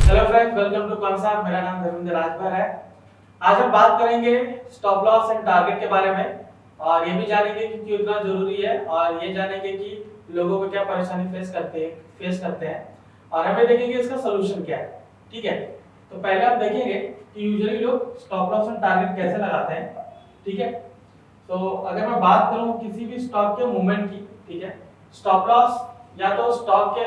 Hello friends, welcome to concept. मेरा नाम धर्मेंद्र राजभर है। आज हम बात करेंगे स्टॉप लॉस एंड टारगेट के बारे में और ये भी जानेंगे कि क्यों इतना जरूरी है और ये जानेंगे कि लोगों को क्या परेशानी फेस करते हैं और हमें देखेंगे इसका सोल्यूशन क्या है। ठीक है, तो पहले हम देखेंगे कि यूजुअली लोग स्टॉप लॉस एंड टारगेट कैसे लगाते हैं। ठीक है, तो अगर मैं बात करूं किसी भी स्टॉक के मूवमेंट की, ठीक है, स्टॉप लॉस या तो स्टॉक जो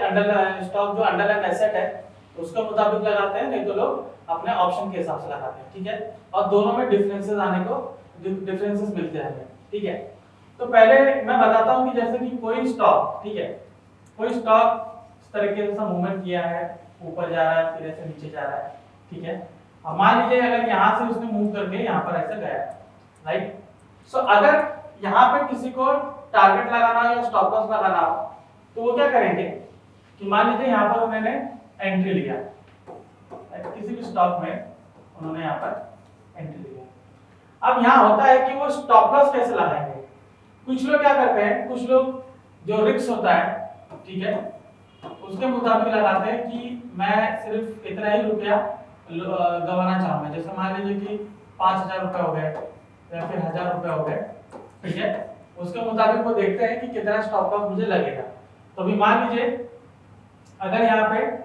अंडरलाइन एसेट है उसके मुताबिक लगाते हैं, नहीं तो लोग अपने ऑप्शन के हिसाब से लगाते हैं। ठीक है, और दोनों में डिफरेंसेस मिलते हैं हमें। ठीक है, तो पहले मैं बताता हूं कि जैसे कि कोई स्टॉक, ठीक है, कोई स्टॉक इस तरीके से मूवमेंट किया है, ऊपर जा रहा है फिर ऐसे नीचे जा रहा है। ठीक है, अब मान लीजिए अगर यहाँ से उसने मूव करके यहाँ पर ऐसे गया, राइट। सो अगर यहाँ पे किसी को टारगेट लगाना हो या स्टॉप लॉस लगाना हो तो वो क्या करेंगे कि मान लीजिए यहाँ पर उन्होंने एंट्री लिया, किसी भी स्टॉक में उन्होंने यहाँ पर एंट्री लिया। अब यहाँ होता है कि वो स्टॉप लॉस कैसे लगाएंगे। कुछ लोग क्या करते हैं, कुछ लोग जो रिस्क होता है, ठीक है, उसके मुताबिक लगाते हैं कि मैं सिर्फ इतना ही रुपया गंवाना चाहूंगा। जैसे मान लीजिए कि 5,000 रुपए हो गए या फिर 1,000 रुपए हो गए, ठीक है, उसके मुताबिक वो देखते हैं कि कितना स्टॉप लॉस मुझे लगेगा। तो अभी मान लीजिए अगर यहाँ पे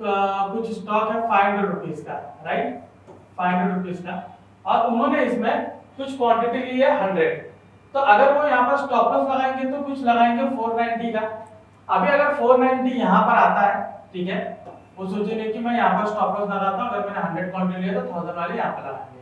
कुछ स्टॉक है 500 रुपीज का, राइट, 500 रुपीज का, और उन्होंने इसमें कुछ क्वांटिटी ली है 100, तो अगर वो यहाँ पर स्टॉप लॉस लगाएंगे तो कुछ लगाएंगे 490 का। अभी अगर 490 यहाँ पर आता है, ठीक है, वो सोचेंगे कि मैं यहाँ पर स्टॉप लॉस लगाता हूँ, अगर मैंने 100 क्वांटिटी लिया तो 1000 वाले यहाँ पर लगाएंगे।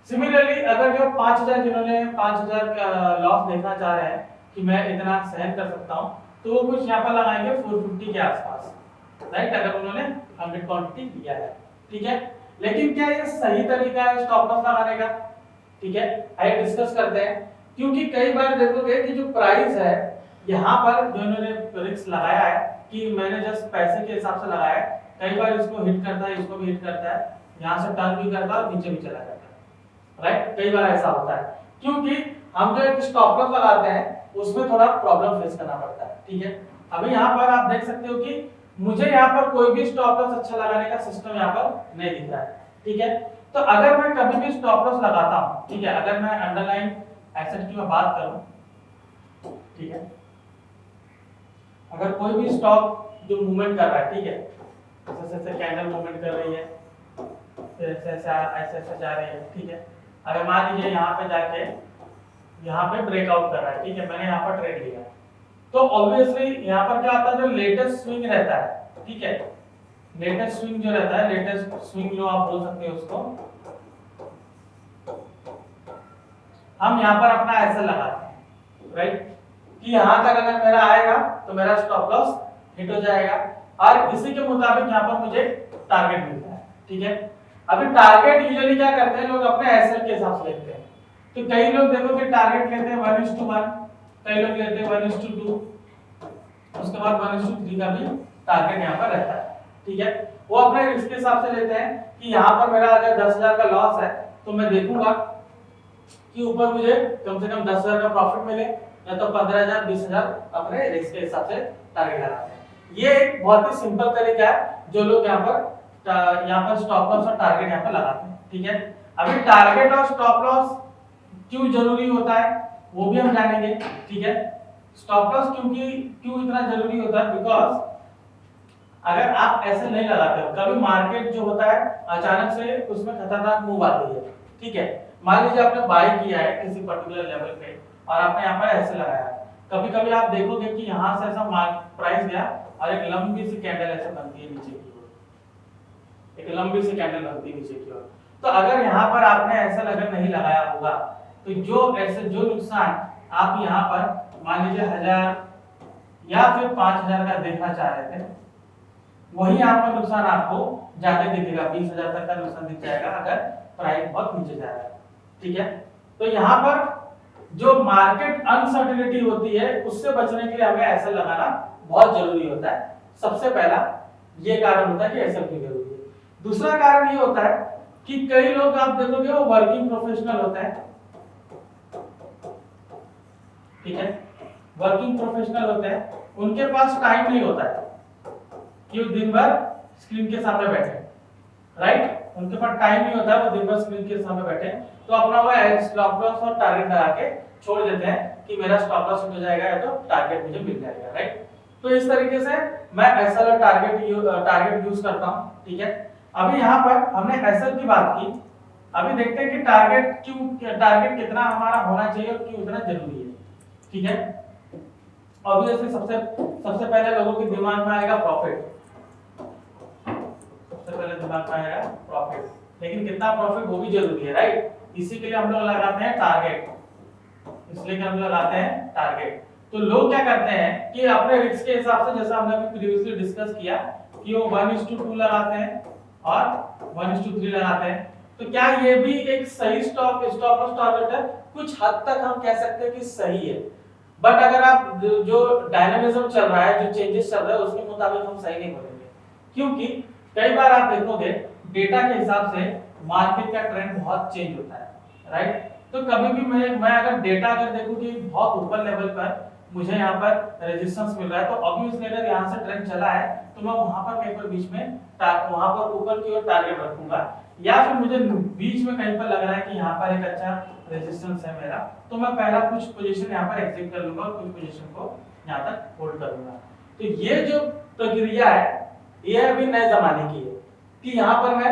सिमिलरली अगर जो 5000 जिन्होंने 5000 का लॉस देखना चाह रहे हैं कि मैं इतना सहन कर सकता हूँ, तो वो कुछ यहाँ पर लगाएंगे 450 के आसपास, राइट, अगर उन्होंने 100 क्वांटिटी लिया है। ठीक है, लेकिन क्या ये सही तरीका है स्टॉप लॉस लगाने का? ठीक है, आइए डिस्कस करते हैं। क्योंकि कई बार देखोगे कि जो प्राइस है यहाँ पर जो इन्होंने रिस्क लगाया है कि मैंने जस्ट पैसे के हिसाब से लगाया है, कई बार इसको हिट करता है, इसको भी हिट करता है, यहाँ से टर्न भी करता है और नीचे भी चला जाता है, राइट। कई बार ऐसा होता है क्योंकि हम जो एक स्टॉप लॉस लगाते हैं उसमें थोड़ा प्रॉब्लम फेस करना पड़ता है। ठीक है, अभी यहाँ पर आप देख सकते हो कि मुझे यहाँ पर कोई भी स्टॉप लॉस अच्छा लगाने का सिस्टम यहाँ पर नहीं दिख रहा है। ठीक है, तो अगर मैं कभी भी स्टॉप लॉस लगाता हूँ, ठीक है, अगर मैं अंडरलाइन एसेट की मैं बात करूँ, ठीक है, अगर कोई भी स्टॉक जो मूवमेंट कर रहा है, ठीक है, जैसे कैंडल मूवमेंट कर रही है, ऐसे ऐसे जा रही है, ठीक है, अगर मान लीजिए यहाँ पे जाके यहाँ पे ब्रेकआउट कर रहा है, ठीक है, मैंने यहाँ पर ट्रेड लिया, तो ऑब्वियसली यहाँ पर क्या आता है, जो लेटेस्ट स्विंग रहता है, ठीक है, लेटेस्ट स्विंग जो रहता है, लेटेस्ट स्विंग जो आप बोल सकते हो उसको, हम यहाँ पर अपना ऐसे लगाते हैं, राइट, कि यहाँ तक अगर मेरा आएगा तो मेरा स्टॉप लॉस हिट हो जाएगा और इसी के मुताबिक यहाँ पर मुझे टारगेट मिलता है। ठीक है, अभी टारगेट यूजुअली क्या करते हैं लोग अपने एसएल के हिसाब से लेते हैं। तो कई लोग देखो कि टारगेट लेते हैं 1:1, कई लोग लेते हैं 1:2, उसके बाद 1:3 का भी टारगेट यहाँ पर रहता है। ठीक है, वो अपने रिस्क के हिसाब से लेते हैं कि यहाँ पर मेरा अगर 10,000 का लॉस है तो मैं देखूंगा कि ऊपर मुझे कम से कम 10,000 का प्रॉफिट मिले, या तो 15,000 20,000 अपने रिस्क के हिसाब से टारगेट लगाते हैं। ये एक बहुत ही सिंपल तरीका है जो लोग यहाँ पर स्टॉप लॉस और टारगेट यहाँ पर लगाते हैं। ठीक है, अभी टारगेट और स्टॉप लॉस क्यों जरूरी होता है वो भी हम जानेंगे। ठीक है, स्टॉप लॉस क्यों इतना जरूरी होता है, बिकॉज अगर आप ऐसे नहीं लगाते हो, कभी मार्केट जो होता है अचानक से उसमें खतरनाक मूव आती है, ठीक है, मान लीजिए आपने बाय किया है किसी पर्टिकुलर लेवल पे और आपने यहाँ पर ऐसे लगाया, कभी कभी आप देखोगे कि यहाँ से ऐसा प्राइस गया और एक लंबी सी कैंडल ऐसे बनती है नीचे की ओर, एक लंबी सी कैंडल बनती है नीचे की ओर। तो अगर यहाँ पर आपने ऐसा अगर नहीं लगाया होगा तो जो नुकसान आप यहाँ पर मान लीजिए 1,000 या फिर 5,000 का देखना चाह रहे थे, वही यहाँ पर नुकसान आपको ज्यादा दिखेगा, 20,000 तक का नुकसान दिख जाएगा अगर प्राइस बहुत नीचे जा रहा है। ठीक है, तो यहाँ पर जो मार्केट अनसर्टेनिटी होती है उससे बचने के लिए हमें ऐसा लगाना बहुत जरूरी होता है। सबसे पहला ये कारण होता है कि ऐसा क्यों जरूरी है। दूसरा कारण ये होता है कि कई लोग आप देखोगे वो वर्किंग प्रोफेशनल होते हैं, ठीक है, वर्किंग प्रोफेशनल होते हैं, उनके पास टाइम नहीं होता है कि वो दिन भर स्क्रीन के सामने बैठे हैं, राइट, उनके पास टाइम नहीं होता है, वो दिन भर स्क्रीन के सामने बैठे हैं, तो अपना वो स्टॉप लॉस और टारगेट लगा के छोड़ देते हैं कि मेरा स्टॉप लॉस हो जाएगा या तो टारगेट मुझे मिल जाएगा, राइट। तो इस तरीके से मैं एसएल और टारगेट यूज करता हूं, ठीक है। अभी यहाँ पर हमने एसएल की बात की, अभी देखते हैं कि टारगेट कितना हमारा होना चाहिए और क्यों उतना जरूरी है, ठीक है। ऑब्वियसली सबसे पहले लोगों के दिमाग में आएगा प्रॉफिट, सबसे पहले दिमाग में आएगा प्रॉफिट, लेकिन कितना प्रॉफिट वो भी जरूरी है, राइट। इसी के लिए हम लोग लगाते हैं टारगेट, इसलिए कि हम लगाते हैं टारगेट। तो लोग क्या करते हैं कि अपने रिस्क के हिसाब से, जैसा हमने अभी प्रीवियसली डिस्कस किया कि वो 1:2 लगाते हैं और 1:3 लगाते हैं। तो क्या ये भी एक सही स्टॉप लॉस टारगेट है? कुछ हद तक हम कह सकते हैं कि सही है, बट अगर आप जो डायनामिज्म चल रहा है, जो चेंजेस चल रहा है, उसके मुताबिक हम सही नहीं बोलेंगे, क्योंकि कई बार आप देखोगे डेटा के हिसाब से मार्केट का ट्रेंड बहुत चेंज होता है, राइट। तो कभी भी मैं अगर डेटा देखूं कि बहुत ऊपर लेवल पर मुझे यहाँ पर रेजिस्टेंस मिल रहा है, तो ऑब्वियसली अगर यहाँ से ट्रेंड चला है तो मैं वहां पर कहीं पर बीच में वहां पर ऊपर की ओर टारगेट रखूंगा, या फिर मुझे बीच में कहीं पर लग रहा है कि यहाँ पर एक अच्छा रेजिस्टेंस है मेरा, तो मैं पहला कुछ पोजीशन यहाँ पर एग्जिट कर लूंगा और कुछ पोजीशन को यहाँ तक होल्ड करूंगा। तो ये जो प्रक्रिया है ये अभी नए जमाने की है कि यहाँ पर मैं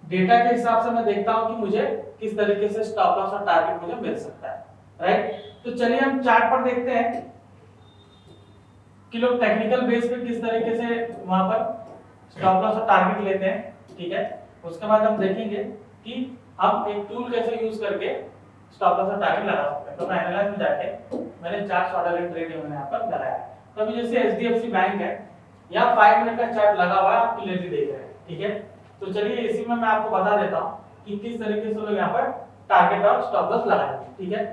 डेटा के हिसाब से मैं देखता हूँ कि मुझे किस तरीके से स्टॉप लॉस और टारगेट मुझे मिल सकता है, राइट। तो चलिए हम चार्ट पर देखते हैं कि लोग टेक्निकल बेस पे किस तरीके से वहां पर स्टॉप लॉस और टारगेट लेते हैं, ठीक है। उसके बाद हम देखेंगे कि हम एक टूल कैसे यूज करके स्टॉप लॉस और टारगेट लगा सकते हैं। तो मैं एनालाइज में जाके मैंने चार्ट ऑर्डर ट्रेड मैंने यहाँ पर लगाया। तो अभी जैसे एचडीएफसी बैंक है, यहाँ 5 मिनट का चार्ट लगा हुआ है, आप क्लियरली देख रहे हैं, ठीक है। तो चलिए इसी में मैं आपको बता देता हूँ कि किस तरीके से लोग यहाँ पर टारगेट और स्टॉप लॉस लगाएंगे, ठीक है।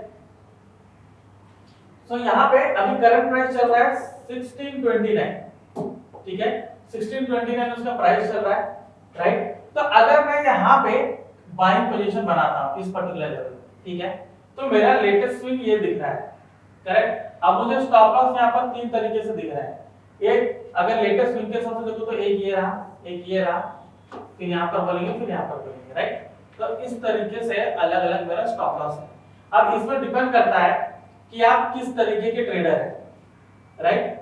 तो यहाँ पे अभी करंट प्राइस चल रहा है 1629, ठीक है, 1629 उसका प्राइस चल रहा है, राइट। तो अगर मैं यहाँ पे बाइंग पोजीशन बनाता हूँ इस पर्टिकुलर लेवल, ठीक है, तो मेरा लेटेस्ट स्विंग ये दिख रहा है, करेक्ट। अब मुझे स्टॉप लॉस यहाँ पर 3 तरीके से दिख रहा है। एक अगर लेटेस्ट स्विंग के हिसाब से देखो तो एक ये रहा, एक ये रहा, फिर यहाँ पर बोलेंगे, फिर यहाँ पर बोलेंगे, राइट। तो इस तरीके से अलग अलग मेरा स्टॉप लॉस है। अब इसमें डिपेंड करता है कि आप किस तरीके के ट्रेडर हैं, राइट,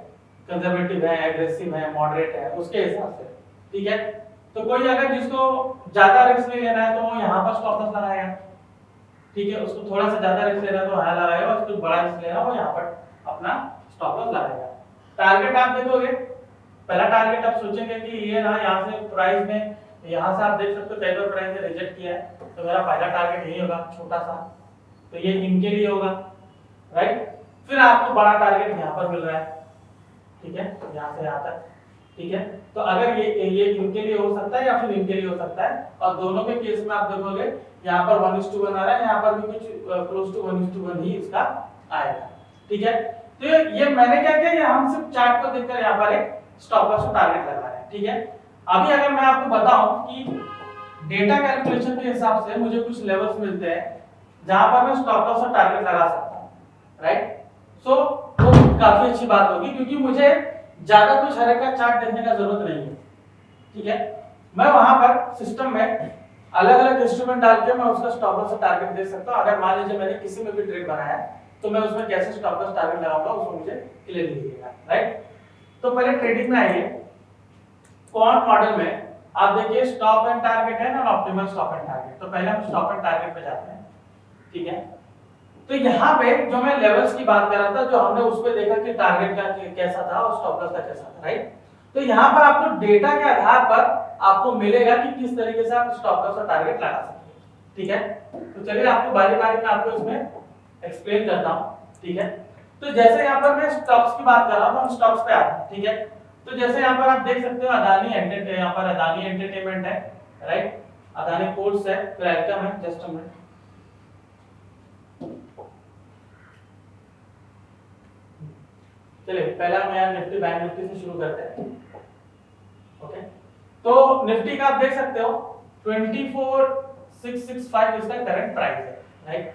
कंजर्वेटिव है, एग्रेसिव है, मॉडरेट है, उसके हिसाब से, ठीक है। तो कोई अगर जिसको ज्यादा रिस्क नहीं लेना है तो वो यहाँ पर स्टॉप लॉस लगाएगा, ठीक है। उसको थोड़ा सा ज्यादा रिस्क लेना है तो यहाँ लगाएगा, उसको बड़ा रिस्क लेना वो यहाँ पर अपना स्टॉप लॉस लगाएगा। टारगेट आप देखोगे, पहला टारगेट आप सोचेंगे कि ये रहा, यहाँ से प्राइस में, यहाँ से आप देख सकते हो कई बार प्राइस ने रिजेक्ट किया है, तो मेरा पहला टारगेट यही होगा, छोटा सा, तो ये इनके लिए होगा, राइट। फिर आपको बड़ा टारगेट यहाँ पर मिल रहा है, ठीक है, यहाँ से यहाँ तक, ठीक है। तो अगर ये इनके लिए हो सकता है या फिर इनके लिए हो सकता है, और दोनों के केस में आप देखोगे यहाँ पर 1:1 आ रहा है, यहाँ पर भी कुछ क्लोज टू 1:1 ही इसका आएगा, ठीक है। तो ये मैंने क्या किया, हम सिर्फ चार्ट को देखकर यहाँ पर एक स्टॉप लॉस और टारगेट लगा रहे हैं, ठीक है। अभी अगर मैं आपको बताऊं कि डेटा कैलकुलेशन के हिसाब से मुझे कुछ लेवल्स मिलते हैं जहां पर मैं स्टॉप लॉस और टारगेट लगा सकता हूं, राइट। सो वो काफी अच्छी बात होगी, क्योंकि मुझे ज्यादा कुछ हर एक का चार्ट देखने का जरूरत नहीं है, ठीक है। मैं वहां पर सिस्टम में अलग अलग इंस्ट्रूमेंट डाल के मैं उसका स्टॉप लॉस और टारगेट देख सकता हूं। अगर मान लीजिए मैंने किसी में भी ट्रेड बनाया है तो मैं उसमें कैसे स्टॉप लॉस टारगेट लगाऊंगा उसको मुझे क्लियरली दिखेगा, राइट। तो पहले ट्रेडिंग में आइए, क्वांट मॉडल में आप देखिए स्टॉप एंड टारगेट है ना, ऑप्टिमल स्टॉप एंड टारगेट। तो पहले हम स्टॉप एंड टारगेट पे जाते हैं, ठीक है। तो यहाँ पे जो मैं लेवल्स की बात कर रहा था, जो हमने उस पे देखा कि टारगेट का कैसा था और स्टॉप लॉस का कैसा था, राइट। तो यहाँ पर आपको डेटा के आधार पर आपको मिलेगा कि किस तरीके से आप स्टॉप लॉस और टारगेट लगा सकते हैं, ठीक है। तो चलिए आपको बारी बारी में आपको इसमें एक्सप्लेन करता हूँ, ठीक है। तो जैसे यहाँ पर मैं स्टॉक्स की बात कर रहा हूँ, हम स्टॉक्स पे आते हैं, ठीक है। तो जैसे यहाँ पर आप देख सकते हो यहाँ पर अदानी एंटरटेनमेंट है, राइट, अदानी पोर्ट्स है, फिर एल्कम है, जस्ट अ मिनट। चलिए पहला हम यहाँ निफ्टी बैंक निफ्टी से शुरू करते हैं, ओके। तो निफ्टी का आप देख सकते हो 24,665 इसका करंट प्राइस है, राइट।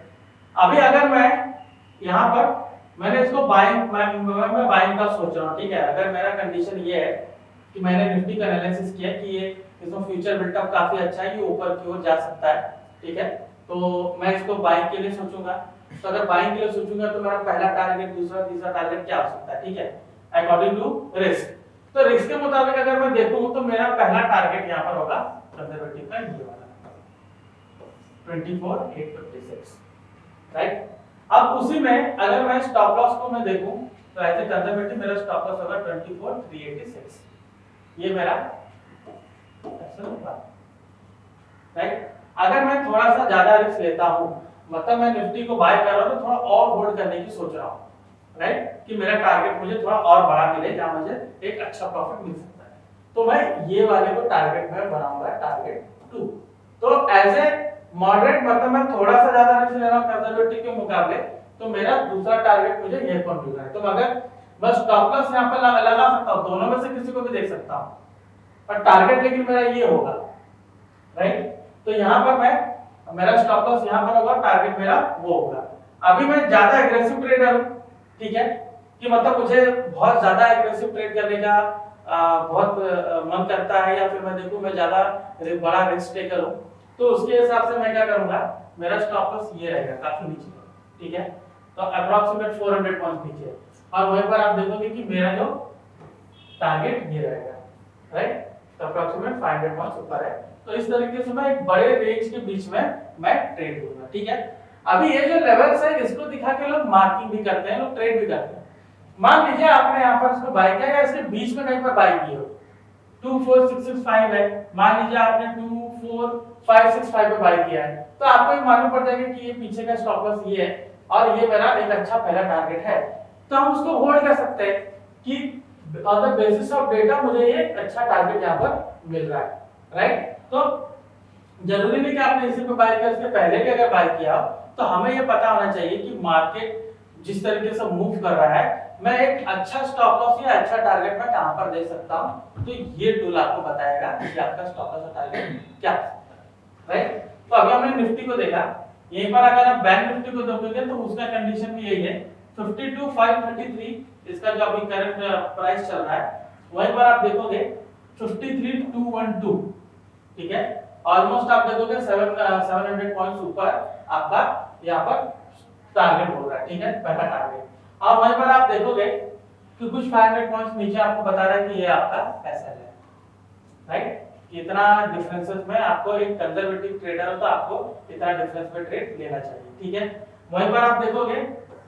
अभी अगर मैं यहाँ पर मैंने इसको बाइंग मैं बाइंग का सोच रहा हूँ, ठीक है। अगर मेरा कंडीशन ये है कि मैंने निफ्टी का एनालिसिस किया कि ये इसमें फ्यूचर बिल्टअप काफी अच्छा है, ये ऊपर की ओर जा सकता है, ठीक है। तो मैं इसको बाइंग के लिए सोचूंगा। तो अगर बाइंग के लिए सोचूंगा तो मेरा पहला टारगेट, दूसरा, तीसरा टारगेट क्या हो सकता है, ठीक है, अकॉर्डिंग टू रिस्क। तो रिस्क के मुताबिक अगर मैं देखूं तो मेरा पहला टारगेट यहाँ पर होगा कंजर्वेटिव का ये वाला 24,856, राइट। अब उसी में अगर मैं स्टॉप लॉस को मैं देखूं तो एज ए कंजर्वेटिव मेरा स्टॉप लॉस होगा 24,386, ये मेरा ऐसा होगा, राइट। अगर मैं थोड़ा सा ज्यादा रिस्क लेता हूं, मतलब मैं निफ्टी को बाय कर रहा हूं तो थोड़ा और होल्ड करने की सोच रहा हूं, राइट, कि मेरा टारगेट मुझे थोड़ा और बड़ा मिले जहां मुझे एक अच्छा प्रॉफिट मिल सकता है, तो मैं ये वाले को टारगेट में बनाऊंगा, टारगेट 2। तो एज ए मॉडरेट मतलब मैं थोड़ा सा ज्यादा रिस्क ले रहा हूं कंजर्वेटिव के मुकाबले, तो मेरा दूसरा टारगेट मुझे ये कौन मिल रहा है। तो अगर मैं स्टॉप लॉस यहां पर लगा सकता हूं, दोनों में से किसी को भी देख सकता हूं, पर टारगेट लेकिन मेरा ये होगा, राइट। तो यहां पर मैं मेरा स्टॉप लॉस यहां पर होगा, टारगेट मेरा वो होगा। अभी मैं ज्यादा एग्रेसिव ट्रेडर हूं, ठीक है, कि मतलब मुझे बहुत ज्यादा एग्रेसिव ट्रेड करने का बहुत मन करता है, या फिर मैं देखूं मैं ज्यादा बड़ा रिस्क टेकर हूं, तो उसके हिसाब से मैं क्या करूंगा, मेरा स्टॉप लॉस ये रहेगा काफी नीचे, ठीक है, तो अप्रॉक्सीमेट 400 पॉइंट नीचे, और वहीं पर आप देखोगे कि मेरा जो टारगेट ये रहेगा, राइट, तो अप्रॉक्सीमेट 500 पॉइंट्स ऊपर है। तो इस तरीके से मैं एक बड़े रेंज के बीच में मैं ट्रेड करूंगा, ठीक है। अभी ये जो लेवल्स है इसको दिखा के लोग मार्किंग भी करते हैं, लोग ट्रेड भी करते हैं। मान लीजिए आपने यहाँ पर इसको बाय किया या इसके बीच में कहीं पर बाय किए हो, 24665 है, मान लीजिए आपने 24565 पे बाय किया है, तो आपको ये मालूम पड़ जाएगा कि ये पीछे का स्टॉप लॉस ये है और ये मेरा एक अच्छा पहला टारगेट है, तो हम उसको होल्ड कर सकते हैं कि on the basis of data मुझे ये अच्छा टारगेट यहाँ पर मिल रहा है, राइट। तो जरूरी नहीं कि आपने इसी पे बाय किया, इसके पहले भी अगर बाय किया तो हमें ये पता होना चाहिए कि मार्केट जिस तरीके से मूव कर रहा है, मैं एक अच्छा स्टॉप लॉस या अच्छा टारगेट मैं कहां पर दे सकता हूं, तो ये टूल आपको बताएगा कि आपका स्टॉप लॉस और टारगेट क्या हो सकता है, राइट। तो अभी हमने निफ्टी को देखा, यहीं पर अगर आप बैंक निफ्टी को देखोगे तो उसका कंडीशन भी यही है, 52,533 इसका जो अभी करंट प्राइस चल रहा है, वहीं पर आप देखोगे 53,212, ठीक है, ऑलमोस्ट आप देखोगे 700 पॉइंट्स ऊपर आपका यहाँ पर टारगेट हो रहा है, ठीक है, पहला टारगेट। और वहीं पर आप देखोगे कि कुछ 500 पॉइंट्स नीचे आपको बता रहा है कि ये आपका एसएल है, राइट। कितना डिफरेंसेस में आपको एक कंजर्वेटिव ट्रेडर हो तो आपको इतना डिफरेंस में ट्रेड लेना चाहिए, ठीक है। वहीं पर आप देखोगे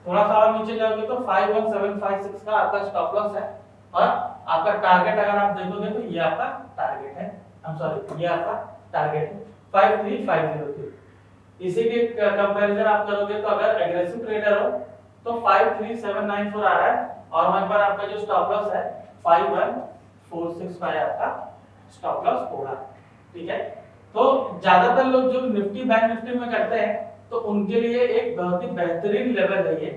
थोड़ा सा और नीचे जाओगे तो 51756 का आपका स्टॉप लॉस है, और आपका टारगेट अगर आप देखोगे तो ये आपका टारगेट है, आई एम सॉरी, ये आपका टारगेट है 53503। इसी के कंपैरिजन आप करोगे तो अगर एग्रेसिव ट्रेडर हो तो 53794 आ रहा है, और वहां पर आपका जो स्टॉप लॉस है 51465 आपका स्टॉप लॉस होगा, ठीक है। तो ज्यादातर लोग जो निफ्टी बैंक निफ्टी में करते हैं तो उनके लिए एक बहुत ही बेहतरीन लेवल है ये,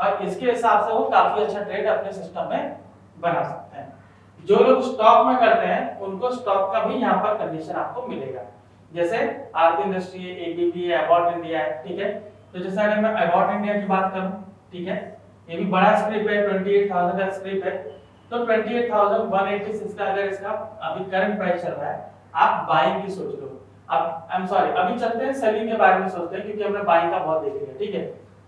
और इसके हिसाब से वो काफी अच्छा ट्रेड अपने सिस्टम में बना सकते हैं। जो लोग स्टॉक में करते हैं उनको स्टॉक का भी यहाँ पर कंडीशन आपको मिलेगा, जैसे आरती इंडस्ट्री है, एबीबी है, अबॉट इंडिया है, ठीक है। तो जैसे अगर मैं अबॉट इंडिया की बात करूं, ठीक है, ये भी बड़ा स्क्रिप है, 28,000 का स्क्रिप है, तो 28,186 का अगर इसका अभी करंट प्राइस चल रहा है, आप बाइंग की सोच लो। अब आई एम सॉरी, अभी चलते हैं सेलिंग के बारे में सोचते हैं, क्योंकि हमने बाइंग का बहुत देख लिया, ठीक है।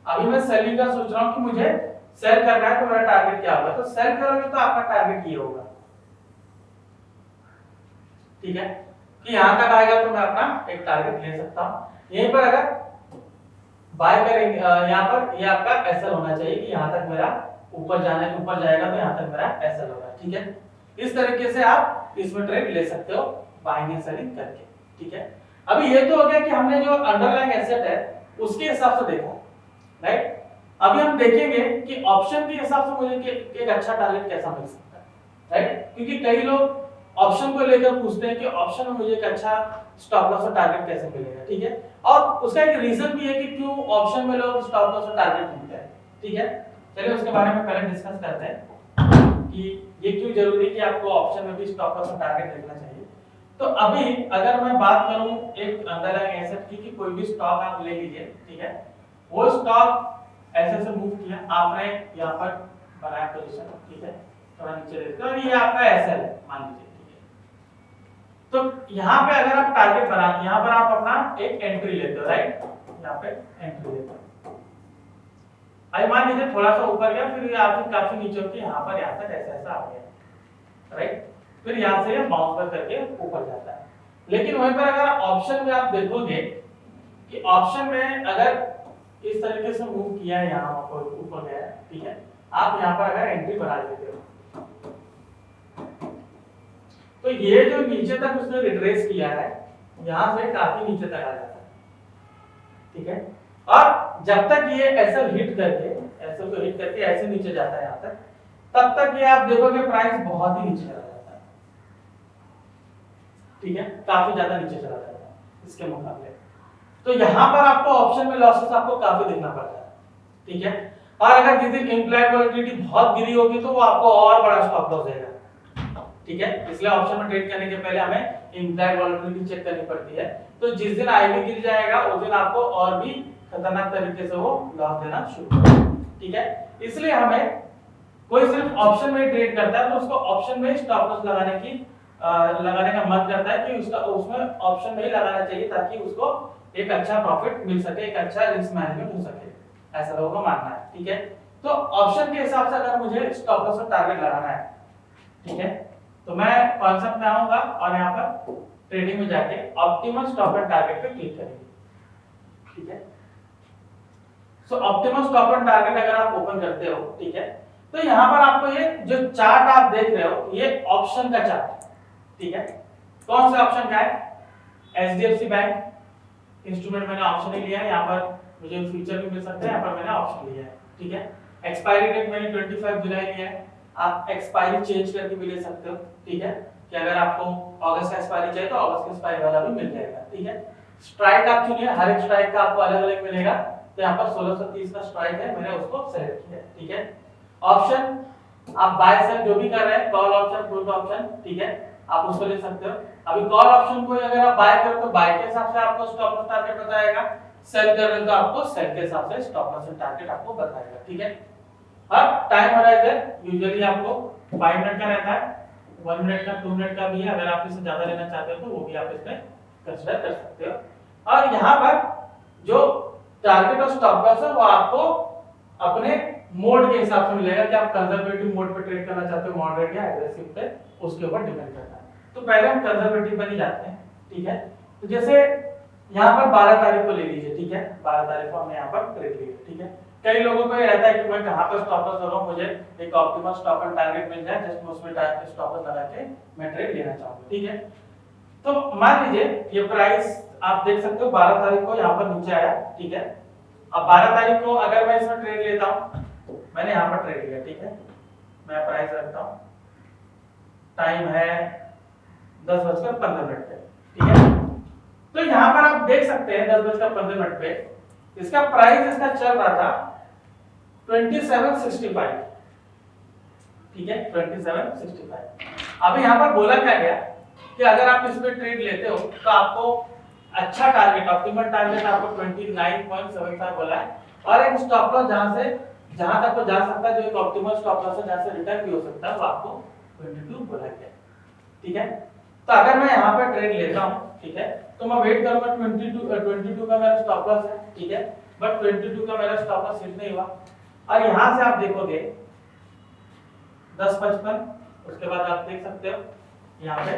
अभी मैं सेलिंग का सोच रहा हूं कि मुझे सेल करना है, तो मेरा टारगेट क्या होगा, तो सेल करोगे तो आपका टारगेट ये होगा, ठीक है, कि यहां तक आएगा तो मैं अपना एक टारगेट ले सकता हूं। यहीं पर अगर बाय करेंगे, यहां पर ये आपका एसएल होना चाहिए कि यहां तक मेरा ऊपर जाना है, ऊपर जाएगा तो यहां तक मेरा एसएल होगा, ठीक है। इस तरीके से आप इसमें ट्रेड ले सकते हो बाइंग एंड सेलिंग करके, ठीक है। अभी ये तो हो गया कि हमने जो अंडरलाइंग एसेट है उसके हिसाब से देखा, राइट। अभी हम देखेंगे कि ऑप्शन के हिसाब से मुझे एक अच्छा टारगेट कैसा मिल सकता है, राइट, क्योंकि कई लोग ऑप्शन को लेकर पूछते हैं कि ऑप्शन में मुझे एक अच्छा स्टॉप लॉस और टारगेट कैसे मिलेगा, ठीक है। और उसका एक रीजन भी है कि क्यों ऑप्शन में लोग स्टॉप लॉस और टारगेट ढूंढते हैं, ठीक है। चलिए उसके बारे में पहले डिस्कस करते हैं कि ये क्यों जरूरी है कि आपको ऑप्शन में भी स्टॉप लॉस और टारगेट देखना चाहिए। तो अभी अगर मैं बात करूं एक अंडरलाइंग एसेट की, कि कोई भी स्टॉक आप ले लीजिए, ठीक है, वो स्टॉक ऐसे से मूव किया, आपने यहां पर बनाया पोजीशन, ठीक है, थोड़ा नीचे देखते हैं, ये आपका एसएल है मान लीजिए, तो यहाँ पे अगर आप टारगेट बना, यहाँ पर आप अपना एक एंट्री लेते हो, राइट, यहाँ पे एंट्री लेते हो। अब मान लीजिए थोड़ा सा ऊपर गया, फिर आपसे काफी नीचे होकर यहाँ पर यहाँ तक ऐसा ऐसा आ गया, राइट, फिर यहाँ से ये बाउंस बैक करके ऊपर जाता है। लेकिन वहीं पर अगर ऑप्शन में आप देखोगे कि ऑप्शन में अगर इस तरीके से मूव किया है, यहाँ पर ऊपर गया है, ठीक है, आप यहाँ पर अगर एंट्री बना लेते हो तो ये जो नीचे तक उसने रिट्रेस किया है, यहाँ से काफी नीचे तक आ जाता है, ठीक है। और जब तक ये ऐसा हिट करके ऐसे नीचे जाता है यहाँ तक, तब तक ये आप देखोगे प्राइस बहुत ही नीचे चला जाता है, ठीक है, काफी ज्यादा नीचे चला जाता है इसके मुकाबले। तो यहाँ पर आपको ऑप्शन में लॉसेस आपको काफी देखना पड़ता है, ठीक है। और अगर जिस दिन इम्प्लाइड वोलेटिलिटी बहुत गिरी होगी तो वो आपको और बड़ा स्टॉप लॉस देगा, ठीक है। इसलिए ऑप्शन में ट्रेड करने के पहले हमें इम्प्लाइड वोलेटिलिटी चेक करनी पड़ती है। तो जिस दिन आईवी गिर जाएगा उस दिन आपको और भी खतरनाक तरीके से वो लॉस देना शुरू करेगा, ठीक है। इसलिए हमें कोई सिर्फ ऑप्शन में ट्रेड करता है तो उसको ऑप्शन में स्टॉप लॉस लगाने का मन करता है कि उसका उसमें ऑप्शन में ही लगाना चाहिए ताकि उसको एक अच्छा प्रॉफिट मिल सके, एक अच्छा रिस्क मैनेजमेंट हो सके, ऐसा लोगों का मानना है, ठीक है। तो ऑप्शन के हिसाब से अगर मुझे स्टॉप लॉस और टारगेट लगाना है, ठीक है, तो मैं कॉन्सेप्ट में आऊंगा और यहाँ पर ट्रेडिंग में जाके ऑप्टिमम स्टॉप एंड टारगेट पे क्लिक करेंगे, ठीक है। सो ऑप्टिमम स्टॉप एंड टारगेट अगर आप ओपन करते हो, ठीक है, तो यहाँ पर आपको ये जो चार्ट आप देख रहे हो ये ऑप्शन का चार्ट है, ठीक है। कौन से ऑप्शन का है? एचडीएफसी बैंक इंस्ट्रूमेंट मैंने ऑप्शन ही लिया है, यहाँ पर मुझे फ्यूचर भी मिल सकता है, यहाँ पर मैंने ऑप्शन लिया है, ठीक है। एक्सपायरी डेट मैंने 25 जुलाई लिया है, आप एक्सपायरी चेंज करके भी ले सकते हो, ठीक है, कि अगर आपको अगस्त का एक्सपायरी चाहिए तो अगस्त का एक्सपायरी वाला भी मिल जाएगा, ठीक है। स्ट्राइक आप चुनिए, हर एक स्ट्राइक का आपको अलग अलग मिलेगा, तो यहाँ पर 1630 का स्ट्राइक है, मैंने उसको सेलेक्ट किया है, ठीक है। ऑप्शन आप बाय सेल जो भी कर रहे हैं, कॉल ऑप्शन, पुट ऑप्शन, ठीक है, आप उसको ले सकते हो। अभी कॉल ऑप्शन को अगर आप बाय करो तो बाय के हिसाब से आपको स्टॉप लॉस टारगेट बताएगा, सेल कर रहे हो तो आपको सेल के हिसाब से स्टॉप लॉस टारगेट आपको बताएगा, ठीक है। और टाइम होराइजन यूजुअली आपको 5 मिनट का रहता है, 1 मिनट का, 2 मिनट का भी है, अगर आप इससे ज्यादा लेना चाहते हो तो वो भी आप इसमें कंसीडर कर सकते हो। और यहाँ पर जो टारगेट और स्टॉप लॉस है वो आपको अपने मोड के हिसाब से मिलेगा कि आप कंजर्वेटिव मोड पे ट्रेड करना चाहते हो, मॉडरेट या एग्रेसिव पे, उसके ऊपर डिपेंड करता है। तो पहले हम कंजर्वेटिव पर ही जाते हैं, ठीक है। तो जैसे यहाँ पर 12 तारीख को ले लीजिए, ठीक है, 12 तारीख को हमने यहाँ पर ट्रेड लिया, ठीक है। कई लोगों को ये रहता है कि मैं कहाँ पर स्टॉप लॉस लगाऊं, मुझे एक ऑप्टिमम स्टॉप एंड टारगेट मिल जाए, जस्ट मैं उसमें स्टॉप लॉस लगा के मैं ट्रेड लेना चाहूंगा, ठीक है। तो मान लीजिए ये प्राइस आप देख सकते हो 12 तारीख को यहाँ पर नीचे आया, ठीक है। अब 12 तारीख को अगर मैं इसमें ट्रेड लेता हूँ, मैंने यहाँ पर ट्रेड लिया, ठीक है, मैं प्राइस रखता हूँ, टाइम है 10:15 पे, ठीक है। तो यहाँ पर आप देख सकते हैं 10:15 पे इसका प्राइस इसका चल रहा था 2765, ठीक है, 2765। अभी यहाँ पर बोला क्या गया कि अगर आप इसमें ट्रेड लेते हो तो आपको अच्छा टारगेट, ऑप्टिमल टारगेट आपको 29.75 बोला है, और एक स्टॉप लॉस जहां तक वो जा सकता है, जो एक ऑप्टिमल स्टॉप लॉस है जहां से रिटर्न भी हो सकता है, वो आपको 22 बोला गया, ठीक है। तो अगर मैं यहाँ पर ट्रेड लेता हूँ, ठीक है, तो मैं वेट करूंगा 22 का मेरा स्टॉप लॉस है, ठीक है, बट 22 का मेरा स्टॉप लॉस हिट नहीं हुआ। और यहाँ से आप देखोगे 10:55, उसके बाद आप देख सकते हो यहाँ पे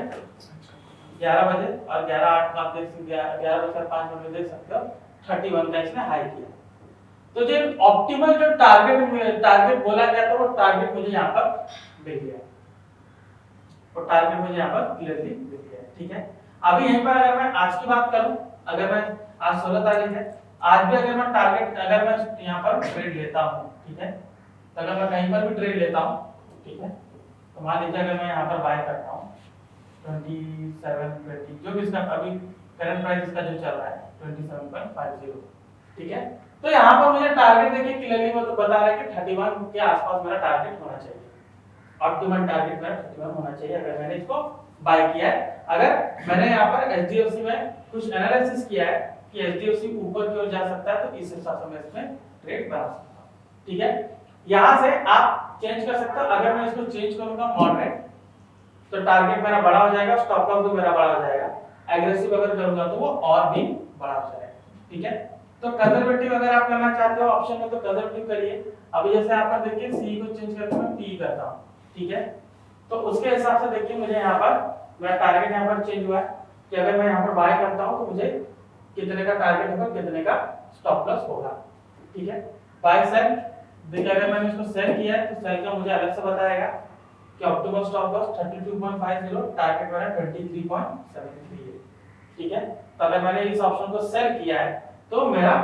11 बजे और 11:08 आप देख सकते हो, 11:05 देख सकते हो 31 का इसने हाई किया। तो जो ऑप्टिमल जो टारगेट बोला गया था वो टारगेट मुझे यहाँ पर मिल गया, वो टारगेट मुझे यहाँ पर क्लियरली मिल गया, ठीक है। अभी यहीं पर अगर मैं आज की बात करूं, अगर मैं आज 16 तारीख है, आज भी अगर मैं टारगेट, अगर मैं यहाँ पर ट्रेड लेता हूँ, ठीक है, तो अगर मैं कहीं पर भी ट्रेड लेता हूँ, ठीक है, तो मान लीजिए अगर मैं यहाँ पर बाय करता हूँ 2720, जो भी इसका अभी करंट प्राइस इसका जो चल रहा है 27.50, ठीक है। तो यहाँ पर मुझे टारगेट देखिए क्लियरली वो तो बता रहा है कि 31 के आसपास मेरा टारगेट होना चाहिए, ऑप्टिमल टारगेट मेरा 31 होना चाहिए अगर मैंने इसको बाय किया है। अगर मैंने यहाँ पर एचडीएफसी में कुछ एनालिसिस किया है कि एचडीएफसी ऊपर की ओर जा सकता है, तो इस हिसाब से मैं इसमें ट्रेड बना सकता हूँ, ठीक है। यहाँ से आप चेंज कर सकते हो, अगर मैं इसको चेंज करूंगा मॉडरेट, तो टारगेट मेरा बड़ा हो जाएगा, स्टॉप लॉस भी मेरा बड़ा हो जाएगा। एग्रेसिव अगर करूंगा तो वो और भी बड़ा हो जाएगा। ठीक है, तो कंजर्वेटिव अगर आप करना चाहते हो ऑप्शन में तो कंजर्वेटिव करिए। अभी जैसे यहाँ पर देखिए सी को चेंज करके मैं पी करता हूँ। ठीक है, तो उसके हिसाब से देखिए मुझे यहाँ पर मेरा टारगेट यहाँ पर चेंज हुआ है कि अगर मैं यहाँ पर बाय करता हूँ तो मुझे कितने का टारगेट होगा, कितने का स्टॉप लॉस होगा। ठीक है, बाय सेल देखिए अगर मैंने इसको सेल किया है तो सेल का मुझे अलग से बताएगा कि ऑप्टिमल स्टॉप लॉस 32.50, टारगेट मेरा 23.73 है। ठीक है, तो अगर मैंने इस ऑप्शन को सेल किया है तो मेरा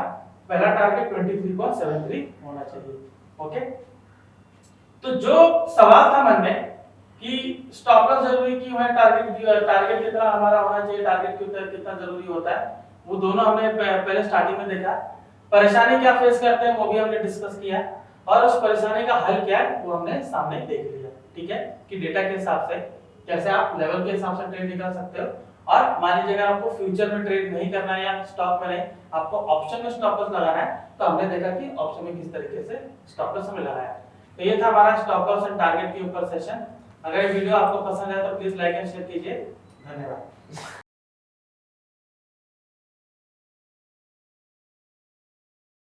पहला टारगेट 23.73 होना चाहिए। ओके, तो जो सवाल था मन में कि स्टॉप लॉस जरूरी क्यों है, टारगेट कितना हमारा होना चाहिए, टारगेट कितना जरूरी होता है, वो दोनों हमने पहले स्टार्टिंग में देखा। परेशानी क्या फेस करते हैं वो भी हमने डिस्कस किया, और उस परेशानी का हल क्या है वो हमने सामने देख लिया। ठीक है, कि डेटा के हिसाब से कैसे आप लेवल के हिसाब से ट्रेड निकाल सकते हो, और मान लीजिए अगर आपको फ्यूचर में ट्रेड नहीं करना है या स्टॉक में नहीं, आपको ऑप्शन में स्टॉप लॉस लगाना है, तो हमने देखा कि ऑप्शन में किस तरीके से स्टॉप लॉस हमें लगाया है। तो ये था हमारा स्टॉप लॉस एंड टारगेट के ऊपर सेशन। अगर ये वीडियो आपको पसंद आया तो प्लीज लाइक एंड शेयर कीजिए। धन्यवाद।